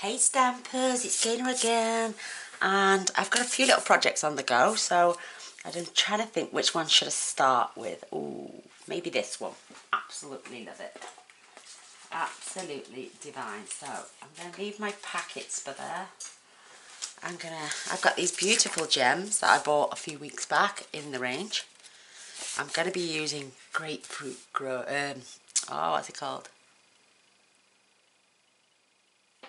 Hey Stampers, it's Gaynor again, and I've got a few little projects on the go, so I'm trying to think which one should I start with. Ooh, maybe this one. Absolutely love it. Absolutely divine. So I'm going to leave my packets for there. I've got these beautiful gems that I bought a few weeks back in the range. I'm going to be using grapefruit what's it called?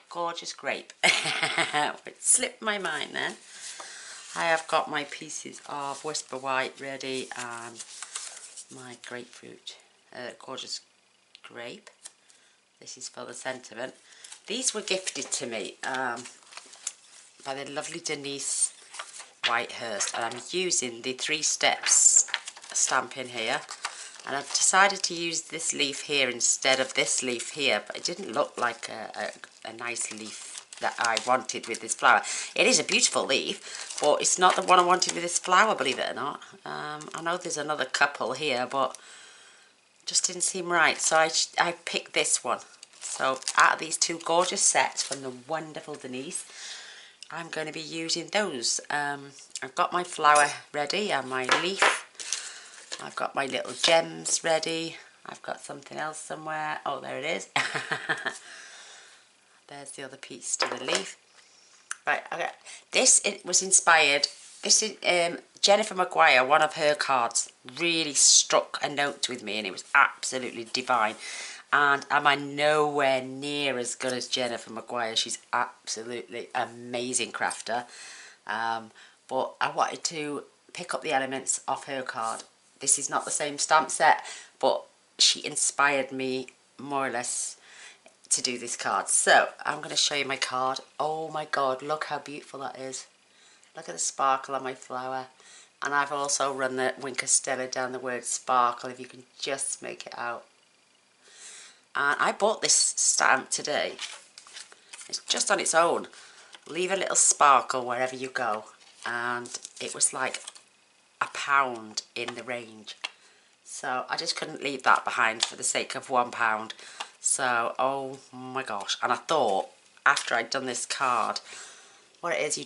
Gorgeous grape. It slipped my mind then. I have got my pieces of Whisper White ready and my grapefruit, gorgeous grape. This is for the sentiment. These were gifted to me by the lovely Denise Whitehurst, and I'm using the 3 steps stamp in here, and I've decided to use this leaf here instead of this leaf here, but it didn't look like a nice leaf that I wanted with this flower. It is a beautiful leaf, but it's not the one I wanted with this flower, believe it or not. I know there's another couple here, but just didn't seem right, so I picked this one. So out of these 2 gorgeous sets from the wonderful Denise, I'm going to be using those. I've got my flower ready and my leaf. I've got my little gems ready. I've got something else somewhere. Oh, there it is. There's the other piece to the leaf. Right, okay. It was inspired. This is Jennifer Maguire, one of her cards, really struck a note with me, and it was absolutely divine. And am I nowhere near as good as Jennifer Maguire? She's absolutely amazing crafter. But I wanted to pick up the elements off her card. This is not the same stamp set, but she inspired me more or less to do this card. So I'm going to show you my card. Oh my god, look how beautiful that is. Look at the sparkle on my flower. And I've also run the Wink of Stella down the word sparkle, if you can just make it out. And I bought this stamp today. It's just on its own. Leave a little sparkle wherever you go. And it was like £1 in the range. So I just couldn't leave that behind for the sake of £1. So, oh my gosh. And I thought, after I'd done this card, what it is, you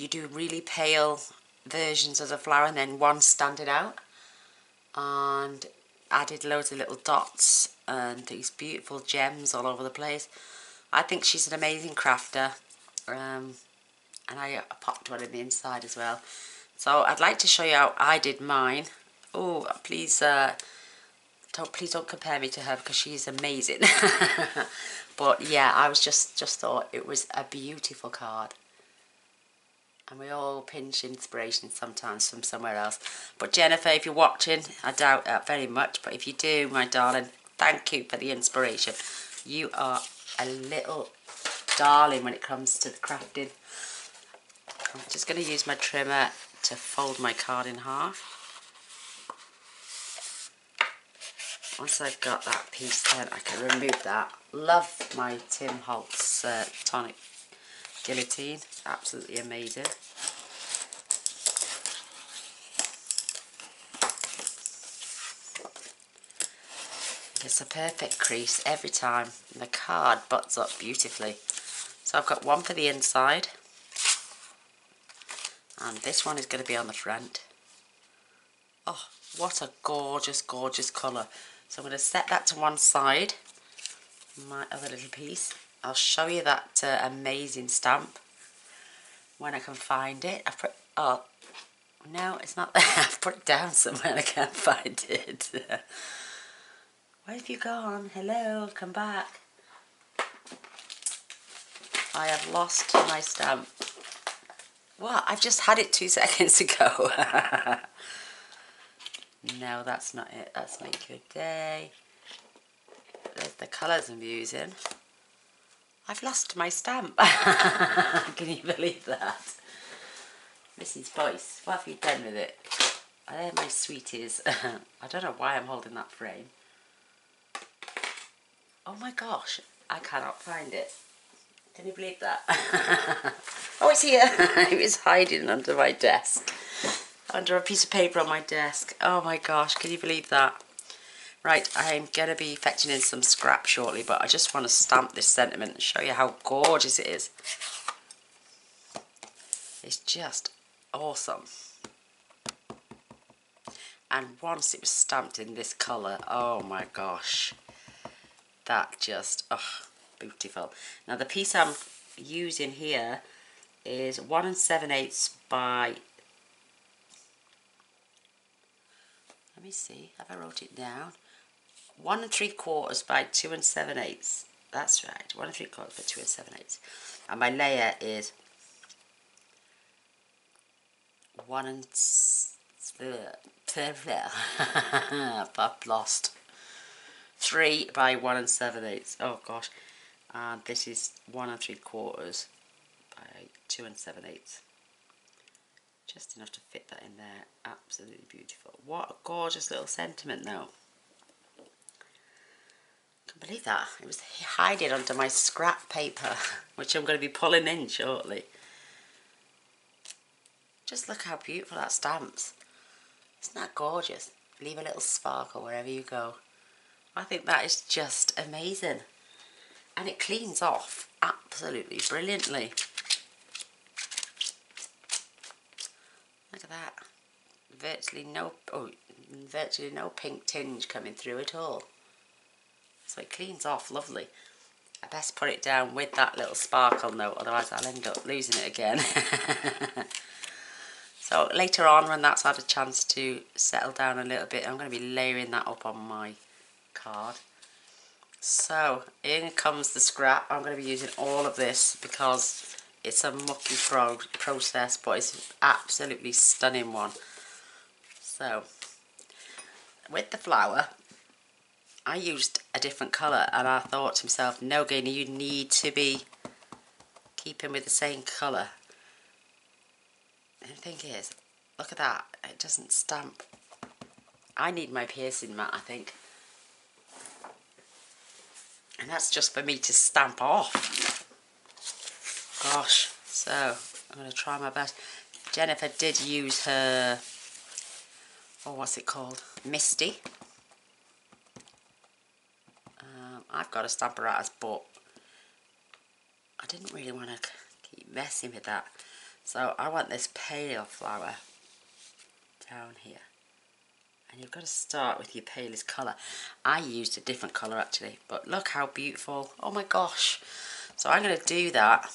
do really pale versions of the flower and then one standing out. And added loads of little dots and these beautiful gems all over the place. I think she's an amazing crafter. And I popped one in the inside as well. So I'd like to show you how I did mine. Oh, please don't compare me to her because she's amazing. But yeah, I was just thought it was a beautiful card. And we all pinch inspiration sometimes from somewhere else. But Jennifer, if you're watching, I doubt that very much. But if you do, my darling, thank you for the inspiration. You are a little darling when it comes to the crafting. I'm just going to use my trimmer to fold my card in half. Once I've got that piece, then I can remove that. Love my Tim Holtz tonic guillotine. It's absolutely amazing. It's a perfect crease every time. And the card butts up beautifully. So I've got one for the inside. And this one is going to be on the front. Oh, what a gorgeous, gorgeous colour. So I'm going to set that to one side. My other little piece. I'll show you that amazing stamp when I can find it. Oh, no, it's not there. I've put it down somewhere and I can't find it. Where have you gone? Hello, come back. I have lost my stamp. What? I've just had it 2 seconds ago. No, that's not it. That's Make Your Day. There's the colours I'm using. I've lost my stamp. Can you believe that? Mrs. Boyce, what have you done with it? There my sweeties. I don't know why I'm holding that frame. Oh my gosh, I cannot find it. Can you believe that? Oh, it's here. It was hiding under my desk. Under a piece of paper on my desk. Oh my gosh, can you believe that? Right, I'm going to be fetching in some scrap shortly, but I just want to stamp this sentiment and show you how gorgeous it is. It's just awesome. And once it was stamped in this colour, oh my gosh, that just, oh, beautiful. Now the piece I'm using here is 1 7/8 by, let me see, have I wrote it down? 1 3/4 by 2 7/8. That's right, 1 3/4 by 2 7/8. And my layer is 1 I've lost 3 by 1 7/8. Oh gosh, and this is 1 3/4 by 2 7/8. Just enough to fit that in there. Absolutely beautiful. What a gorgeous little sentiment though. Can't believe that. It was hiding under my scrap paper, which I'm going to be pulling in shortly. Just look how beautiful that stamps. Isn't that gorgeous? Leave a little sparkle wherever you go. I think that is just amazing. And it cleans off absolutely brilliantly. Look at that. Virtually no pink tinge coming through at all. So it cleans off lovely. I best put it down with that little sparkle note, otherwise I'll end up losing it again. So later on, when that's had a chance to settle down a little bit, I'm going to be layering that up on my card. So in comes the scrap. I'm going to be using all of this because it's a mucky process, but it's an absolutely stunning one. So with the flower, I used a different colour, and I thought to myself, no, Gaynor, you need to be keeping with the same colour. And the thing is, look at that, it doesn't stamp. I need my piercing mat, I think. And that's just for me to stamp off. Gosh, so I'm going to try my best. Jennifer did use her, oh, what's it called? Misty. I've got a stamper out, but I didn't really want to keep messing with that. So I want this pale flower down here. And you've got to start with your palest colour. I used a different colour actually, but look how beautiful. Oh my gosh. So I'm going to do that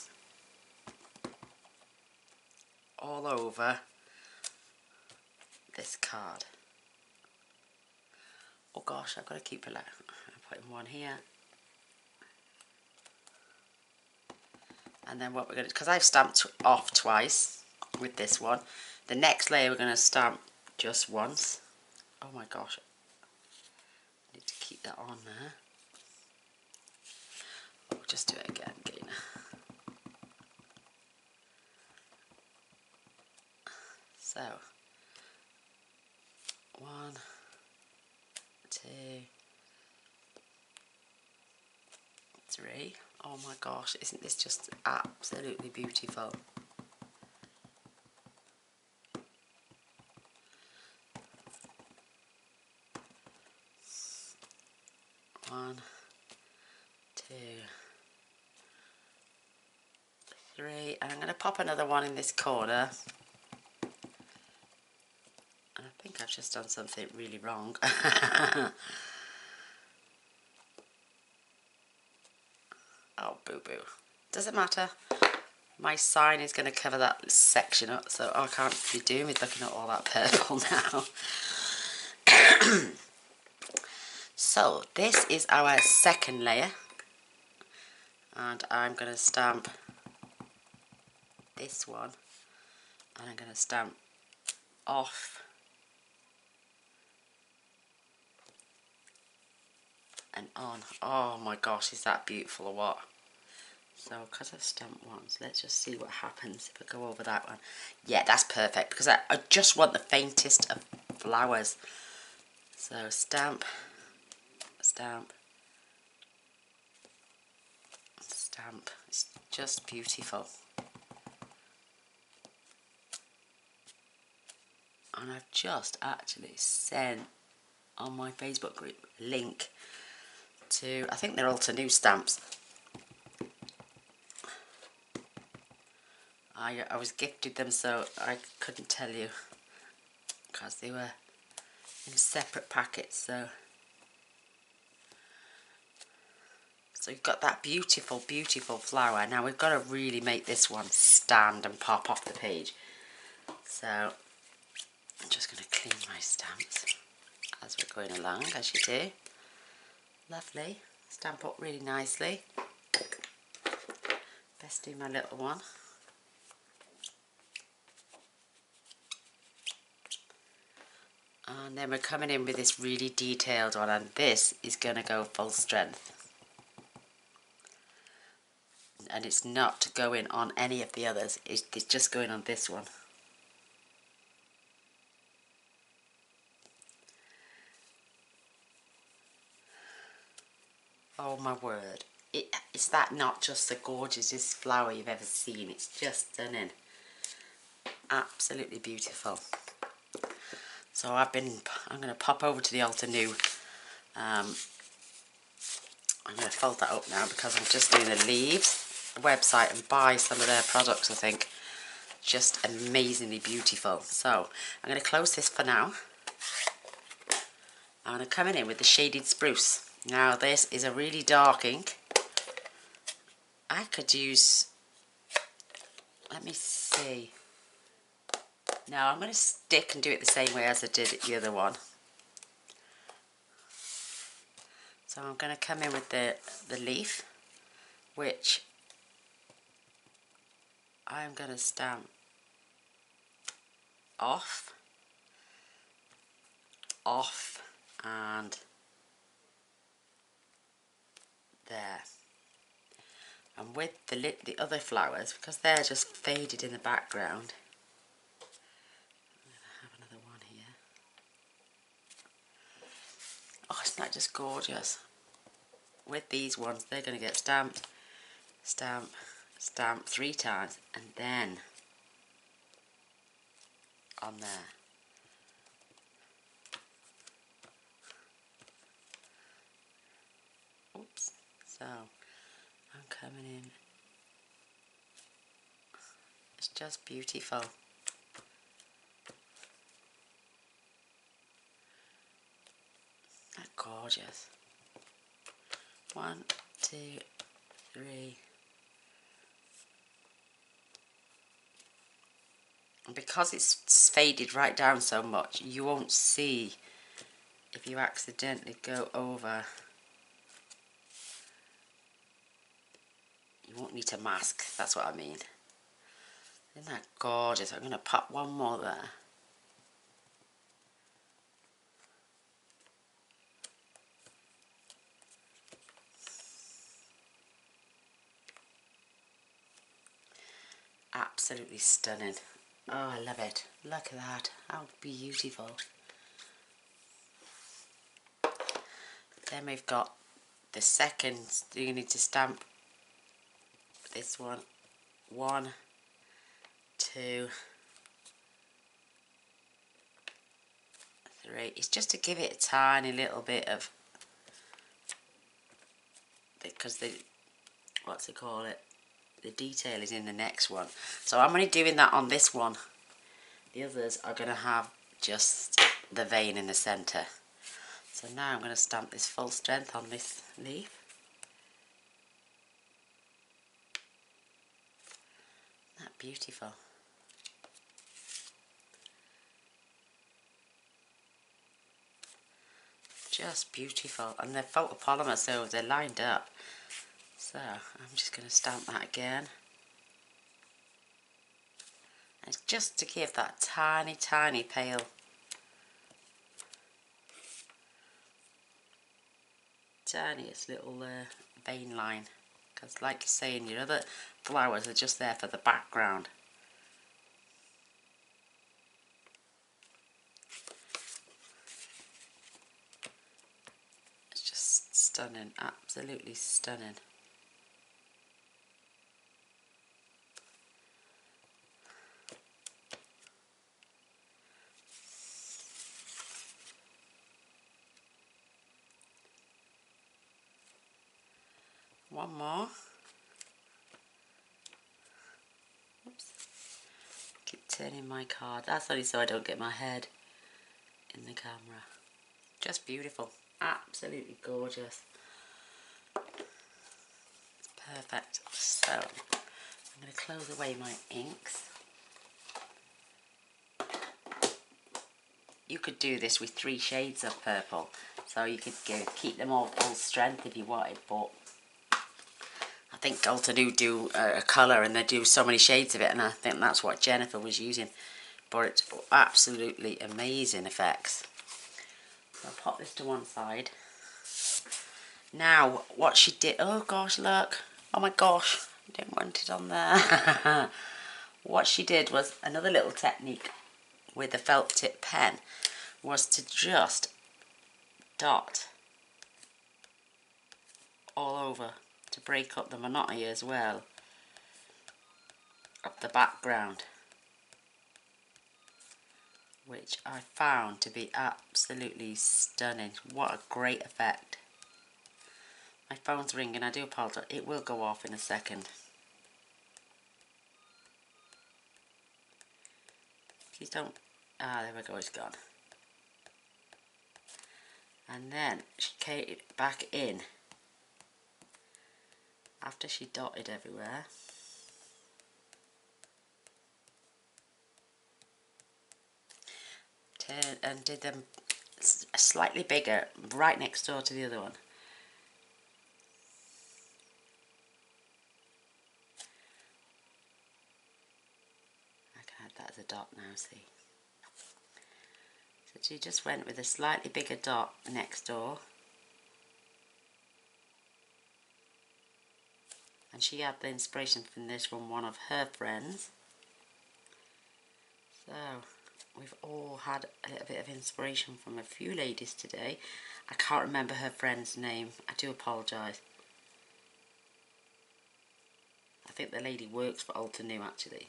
all over this card. Oh gosh, I've got to keep it like, I'm putting one here. And then what we're going to, because I've stamped off twice with this one, the next layer we're going to stamp just once. Oh my gosh, I need to keep that on there. We'll just do it again, Gaynor. So, 1, 2, 3. Oh my gosh, isn't this just absolutely beautiful? One, 2, 3, and I'm going to pop another one in this corner. And I think I've just done something really wrong. Oh, boo-boo. Doesn't matter. My sign is going to cover that section up, so I can't be doing with looking at all that purple now. So, this is our second layer. And I'm going to stamp this one. And I'm going to stamp off and on. Oh my gosh, is that beautiful or what? So because I've stamped once, let's just see what happens if I go over that one. Yeah, that's perfect because I just want the faintest of flowers. So stamp, stamp, stamp. It's just beautiful. And I've just actually sent on my Facebook group link to, I think they're Altnew stamps. I was gifted them, so I couldn't tell you because they were in separate packets. So you've got that beautiful, beautiful flower. Now we've got to really make this one stand and pop off the page. So I'm just going to clean my stamps as we're going along, as you do. Lovely. Stamp up really nicely. Best do my little one. And then we're coming in with this really detailed one, and this is going to go full strength. And it's not going on any of the others, it's just going on this one. Oh my word, is that not just the gorgeousest flower you've ever seen? It's just stunning. Absolutely beautiful. So I'm going to pop over to the Altnew. I'm going to fold that up now because I'm just doing the leaves website and buy some of their products. I think just amazingly beautiful. So I'm going to close this for now. I'm going to come in with the shaded spruce. Now this is a really dark ink. I could use, let me see. No, I'm going to stick and do it the same way as I did the other one. So I'm going to come in with the leaf, which I'm going to stamp off, and there. And with the other flowers, because they're just faded in the background, I'm going to have another one here. Oh, isn't that just gorgeous? With these ones, they're going to get stamped, stamp, stamp 3 times, and then on there. Oops. So I'm coming in. It's just beautiful. That's gorgeous. 1, 2, 3. And because it's faded right down so much, you won't see if you accidentally go over. You won't need to mask, that's what I mean. Isn't that gorgeous? I'm going to pop one more there. Absolutely stunning. Oh, I love it. Look at that. How beautiful. Then we've got the second. You need to stamp this one. 1, 2, 3. It's just to give it a tiny little bit of, because the, what's it call it? The detail is in the next one. So I'm only doing that on this one. The others are going to have just the vein in the centre. So now I'm going to stamp this full strength on this leaf. Isn't that beautiful? Just beautiful. And they're photopolymer, so they're lined up. So I'm just going to stamp that again. And it's just to give that tiny, tiny pale tiniest little vein line, because like you say, your other flowers are just there for the background. It's just stunning, absolutely stunning. one more. Oops. Keep turning my card. That's only so I don't get my head in the camera. Just beautiful. Absolutely gorgeous. It's perfect. So, I'm going to close away my inks. You could do this with 3 shades of purple. So you could keep them all full strength if you wanted, but I think Altnew do a colour and they do so many shades of it, and I think that's what Jennifer was using. But it's absolutely amazing effects. So I'll pop this to one side. Now, what she did... Oh gosh, look. Oh my gosh. I don't want it on there. What she did was another little technique with the felt tip pen was to just dot all over to break up the monotony as well of the background, which I found to be absolutely stunning. What a great effect. My phone's ringing, I do apologise, it will go off in a second. Please don't... Ah, there we go, it's gone. And then she came back in after she dotted everywhere. And did them slightly bigger right next door to the other one. I can add that as a dot now, see. So she just went with a slightly bigger dot next door. And she had the inspiration from this from one of her friends. So we've all had a little bit of inspiration from a few ladies today. I can't remember her friend's name. I do apologise. I think the lady works for Altnew actually.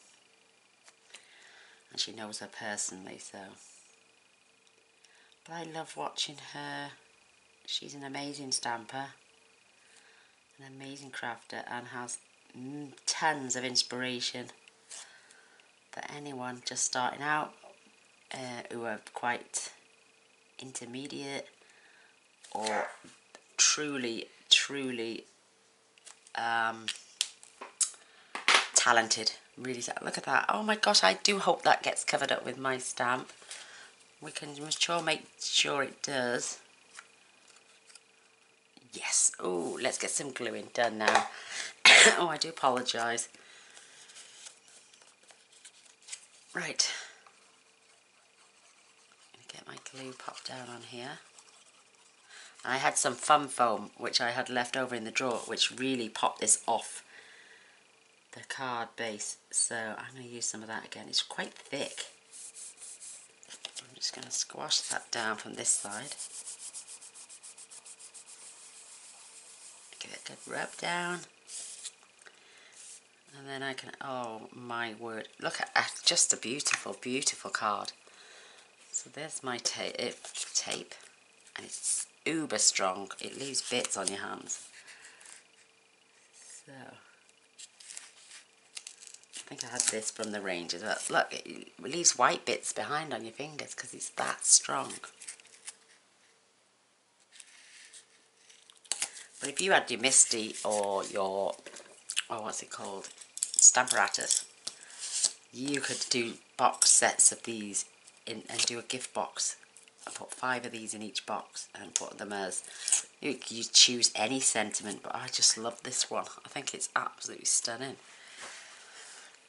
And she knows her personally, so. But I love watching her. She's an amazing stamper. An amazing crafter and has tons of inspiration for anyone just starting out, who are quite intermediate or truly talented. Really, look at that. Oh my gosh, I do hope that gets covered up with my stamp. We can make sure it does. Yes. Oh, let's get some gluing done now. Oh, I do apologise. Right. I'm going to get my glue popped down on here. I had some fun foam, which I had left over in the drawer, which really popped this off the card base. So I'm going to use some of that again. It's quite thick. I'm just going to squash that down from this side. Give it a good rub down. And then I can, oh my word, look at just a beautiful, beautiful card. So there's my tape, and it's uber strong. It leaves bits on your hands. So, I think I had this from the range as well. Look, it leaves white bits behind on your fingers because it's that strong. But if you had your Misty or your, oh what's it called, Stamparatus, you could do box sets of these in and do a gift box and put 5 of these in each box and put them as, you choose any sentiment, but I just love this one. I think it's absolutely stunning.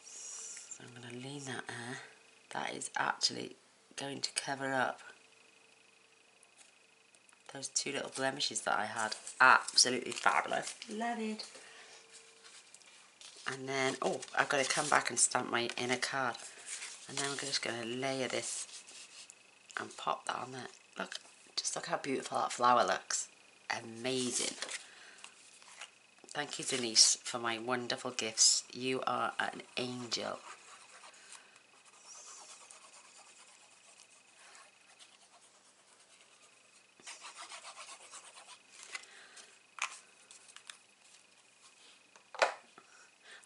So I'm going to lean that there. That is actually going to cover up those 2 little blemishes that I had. Absolutely fabulous. Love it. And then, oh, I've got to come back and stamp my inner card. And then we're just going to layer this and pop that on there. Look, just look how beautiful that flower looks. Amazing. Thank you, Denise, for my wonderful gifts. You are an angel.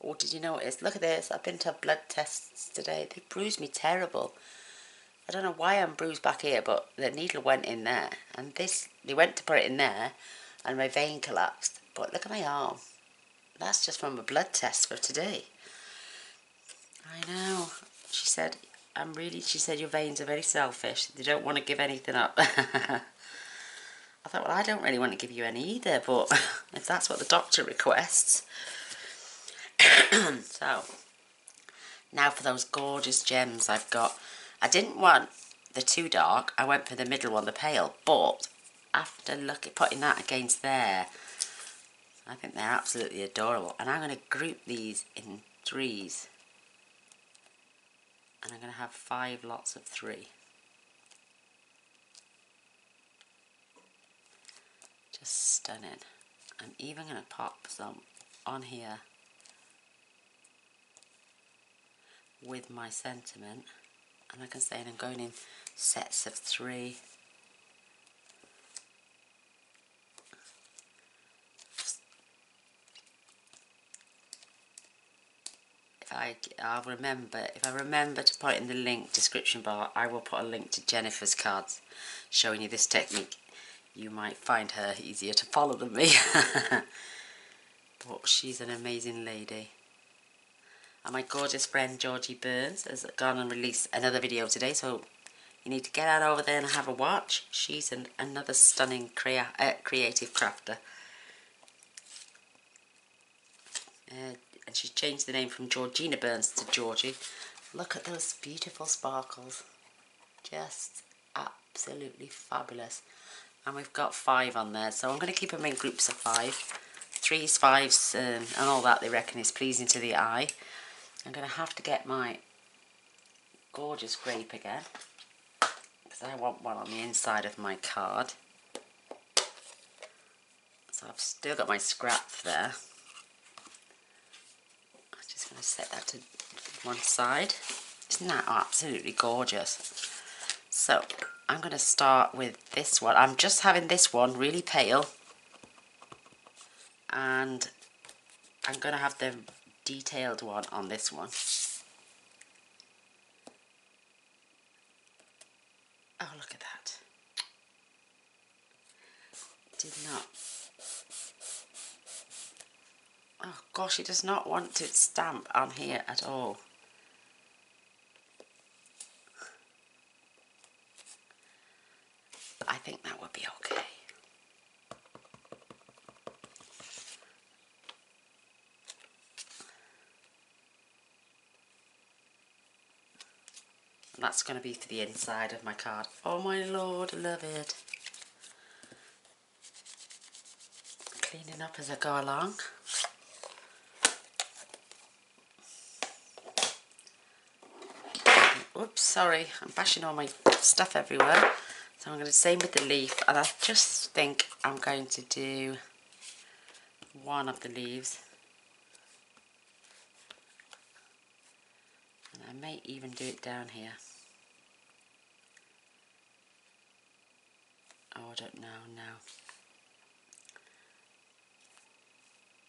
Oh, did you notice? Look at this. I've been to blood tests today. They bruised me terrible. I don't know why I'm bruised back here, but the needle went in there. And they went to put it in there, and my vein collapsed. But look at my arm. That's just from a blood test for today. I know. She said, she said, your veins are very selfish. They don't want to give anything up. I thought, well, I don't really want to give you any either, but if that's what the doctor requests. So, now for those gorgeous gems I've got. I didn't want the too dark. I went for the middle one, the pale. But after putting that against there, I think they're absolutely adorable. And I'm going to group these in threes. And I'm going to have 5 lots of 3. Just stunning. I'm even going to pop some on here with my sentiment, and like I say, I'm going in sets of 3. If I remember to put it in the link description bar, I will put a link to Jennifer's cards showing you this technique. You might find her easier to follow than me. But she's an amazing lady. And my gorgeous friend Georgie Burns has gone and released another video today, so you need to get out over there and have a watch. She's another stunning creative crafter. And she's changed the name from Georgina Burns to Georgie. Look at those beautiful sparkles. Just absolutely fabulous. And we've got 5 on there, so I'm going to keep them in groups of 5. 3s, 5s, and all that they reckon is pleasing to the eye. I'm going to have to get my gorgeous grape again, because I want one on the inside of my card. So I've still got my scrap there. I'm just going to set that to one side. Isn't that absolutely gorgeous? So I'm going to start with this one. I'm just having this one really pale, and I'm going to have the detailed one on this one. Oh, look at that. Did not. Oh gosh, it does not want to stamp on here at all. I think that would be okay. And that's going to be for the inside of my card. Oh my lord, I love it. Cleaning up as I go along. Oops, sorry, I'm bashing all my stuff everywhere. So I'm going to same with the leaf, and I just think I'm going to do one of the leaves. And I may even do it down here. Oh, I don't know now.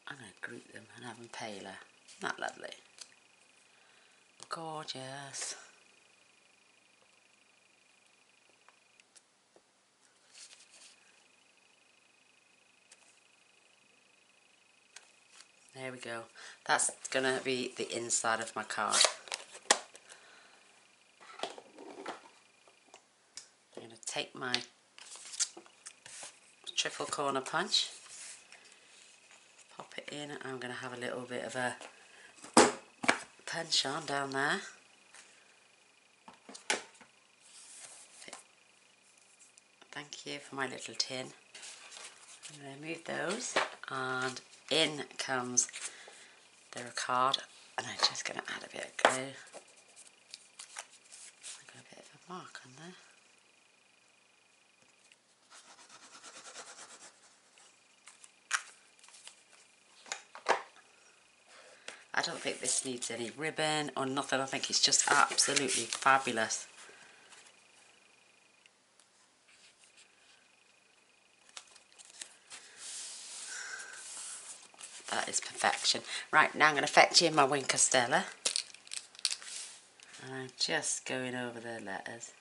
I'm going to group them and have them paler. Isn't that lovely? Gorgeous. There we go. That's going to be the inside of my card. I'm going to take my triple corner punch, pop it in. I'm going to have a little bit of a punch on down there. Thank you for my little tin. I'm going to move those, and in comes the card, and I'm just going to add a bit of glue. I've got a bit of a mark on there. I don't think this needs any ribbon or nothing. I think it's just absolutely fabulous. That is perfection. action. Right, now I'm going to fetch in my Wink Stella. And I'm just going over the letters.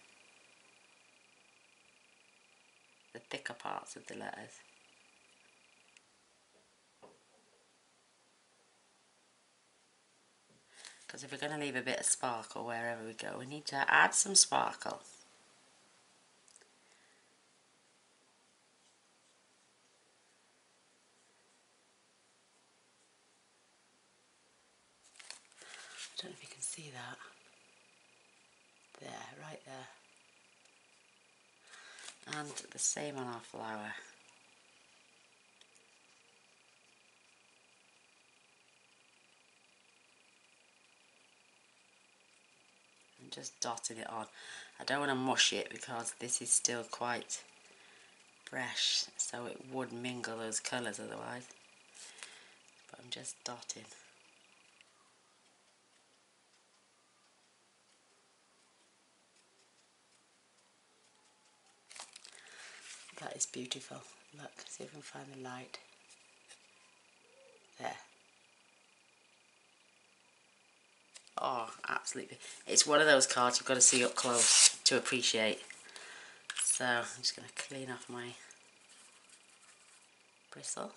The thicker parts of the letters. Because if we're going to leave a bit of sparkle wherever we go, we need to add some sparkle. I don't know if you can see that. There, right there. And the same on our flower. I'm just dotting it on. I don't want to mush it because this is still quite fresh, so it would mingle those colours otherwise. But I'm just dotting. That is beautiful. Look, see if I can find the light. There. Oh, absolutely. It's one of those cards you've got to see up close to appreciate. So I'm just going to clean off my bristle.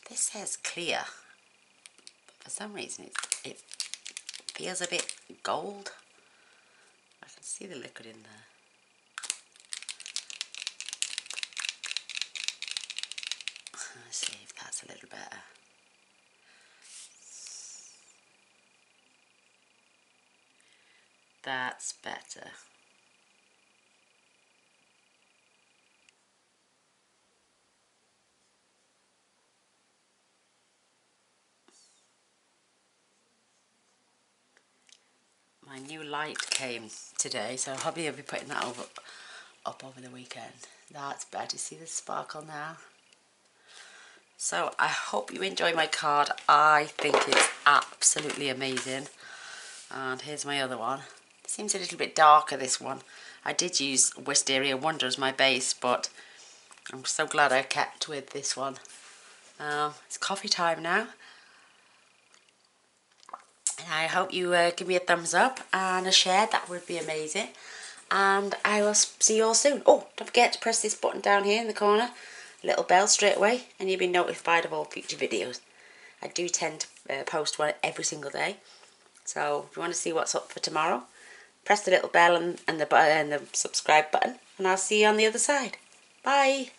This says clear, but for some reason it feels a bit gold. I can see the liquid in there. Let's see if that's a little better. That's better. My new light came today, so hubby will be putting that up over the weekend. That's better. See the sparkle now? So I hope you enjoy my card. I think it's absolutely amazing. And here's my other one. It seems a little bit darker, this one. I did use Wisteria Wonder as my base, but I'm so glad I kept with this one. It's coffee time now. And I hope you give me a thumbs up and a share. That would be amazing. And I will see you all soon. Oh, don't forget to press this button down here in the corner. Little bell straight away, and you'll be notified of all future videos. I do tend to post one every single day. So if you want to see what's up for tomorrow, press the little bell and the subscribe button, and I'll see you on the other side. Bye.